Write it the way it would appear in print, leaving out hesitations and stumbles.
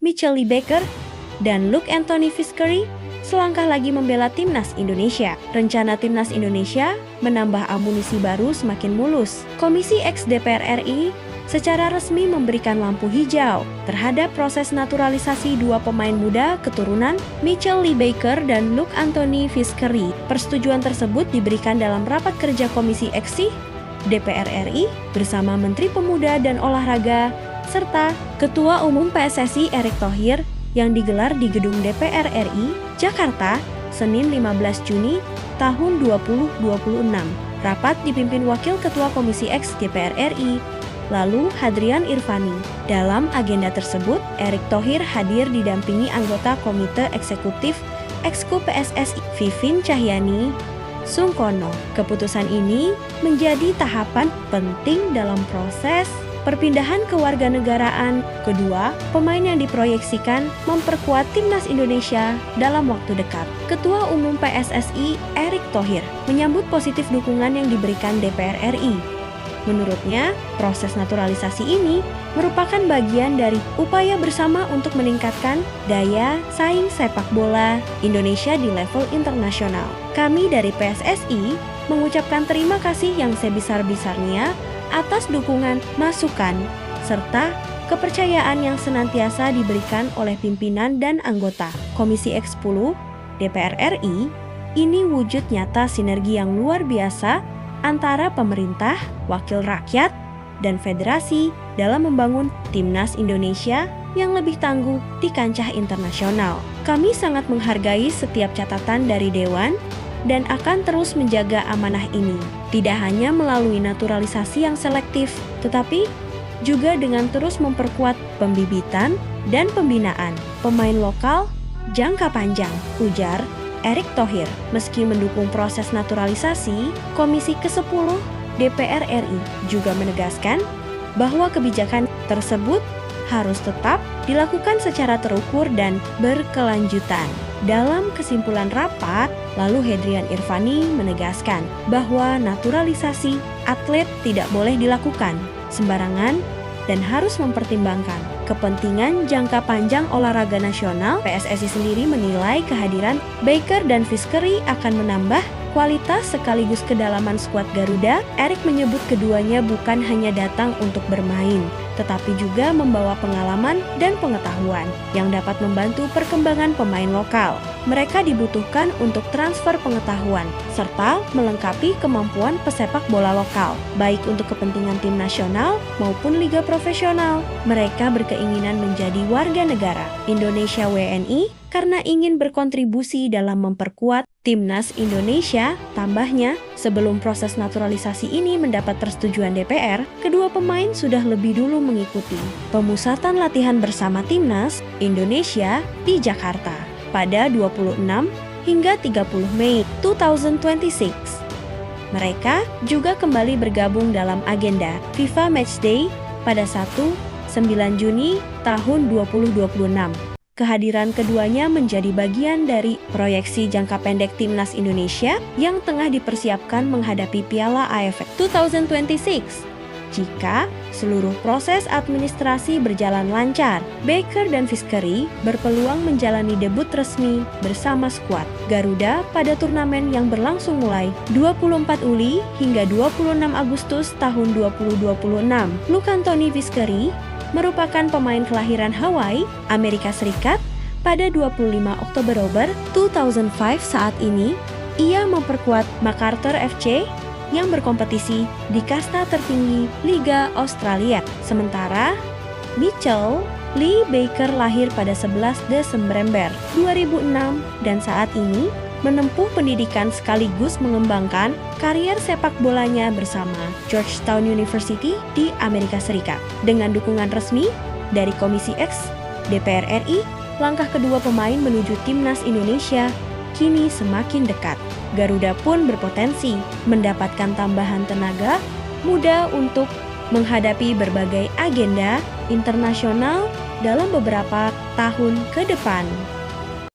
Mitchell Lee Baker, dan Luke Anthony Vizqueri selangkah lagi membela timnas Indonesia. Rencana timnas Indonesia menambah amunisi baru semakin mulus. Komisi X DPR RI secara resmi memberikan lampu hijau terhadap proses naturalisasi dua pemain muda keturunan Mitchell Lee Baker dan Luke Anthony Vizqueri. Persetujuan tersebut diberikan dalam rapat kerja Komisi X DPR RI bersama Menteri Pemuda dan Olahraga serta Ketua Umum PSSI Erick Thohir yang digelar di Gedung DPR RI, Jakarta, Senin 15 Juni tahun 2026. Rapat dipimpin Wakil Ketua Komisi X DPR RI, lalu Hadrian Irvani. Dalam agenda tersebut, Erick Thohir hadir didampingi anggota Komite Eksekutif Exco PSSI Vivin Cahyani Sungkono. Keputusan ini menjadi tahapan penting dalam proses perpindahan kewarganegaraan kedua pemain yang diproyeksikan memperkuat timnas Indonesia dalam waktu dekat. Ketua Umum PSSI Erick Thohir menyambut positif dukungan yang diberikan DPR RI. Menurutnya, proses naturalisasi ini merupakan bagian dari upaya bersama untuk meningkatkan daya saing sepak bola Indonesia di level internasional. Kami dari PSSI mengucapkan terima kasih yang sebesar-besarnya atas dukungan, masukan, serta kepercayaan yang senantiasa diberikan oleh pimpinan dan anggota Komisi X10 DPR RI. Ini wujud nyata sinergi yang luar biasa antara pemerintah, wakil rakyat, dan federasi dalam membangun timnas Indonesia yang lebih tangguh di kancah internasional. Kami sangat menghargai setiap catatan dari Dewan dan akan terus menjaga amanah ini, tidak hanya melalui naturalisasi yang selektif, tetapi juga dengan terus memperkuat pembibitan dan pembinaan pemain lokal jangka panjang, ujar Erick Thohir. Meski mendukung proses naturalisasi, Komisi ke-10 DPR RI juga menegaskan bahwa kebijakan tersebut harus tetap dilakukan secara terukur dan berkelanjutan. Dalam kesimpulan rapat, lalu Hadrian Irvani menegaskan bahwa naturalisasi atlet tidak boleh dilakukan sembarangan dan harus mempertimbangkan kepentingan jangka panjang olahraga nasional. PSSI sendiri menilai kehadiran Baker dan Vizqueri akan menambah kualitas sekaligus kedalaman skuad Garuda. Erick menyebut keduanya bukan hanya datang untuk bermain, tetapi juga membawa pengalaman dan pengetahuan yang dapat membantu perkembangan pemain lokal. Mereka dibutuhkan untuk transfer pengetahuan serta melengkapi kemampuan pesepak bola lokal, baik untuk kepentingan tim nasional maupun liga profesional. Mereka berkeinginan menjadi warga negara Indonesia WNI karena ingin berkontribusi dalam memperkuat timnas Indonesia. Tambahnya, sebelum proses naturalisasi ini mendapat persetujuan DPR, kedua pemain sudah lebih dulu mengikuti pemusatan latihan bersama timnas Indonesia di Jakarta pada 26 hingga 30 Mei 2026. Mereka juga kembali bergabung dalam agenda FIFA Matchday pada 1-9 Juni tahun 2026. Kehadiran keduanya menjadi bagian dari proyeksi jangka pendek timnas Indonesia yang tengah dipersiapkan menghadapi Piala AFF 2026. Jika seluruh proses administrasi berjalan lancar, Baker dan Vizqueri berpeluang menjalani debut resmi bersama skuad Garuda pada turnamen yang berlangsung mulai 24 Juli hingga 26 Agustus tahun 2026. Luke Anthony Vizqueri merupakan pemain kelahiran Hawaii, Amerika Serikat pada 25 Oktober 2005. Saat ini, ia memperkuat MacArthur FC yang berkompetisi di kasta tertinggi Liga Australia. Sementara, Mitchell Lee Baker lahir pada 11 Desember 2006 dan saat ini menempuh pendidikan sekaligus mengembangkan karier sepak bolanya bersama Georgetown University di Amerika Serikat. Dengan dukungan resmi dari Komisi X DPR RI, langkah kedua pemain menuju timnas Indonesia kini semakin dekat. Garuda pun berpotensi mendapatkan tambahan tenaga muda untuk menghadapi berbagai agenda internasional dalam beberapa tahun ke depan.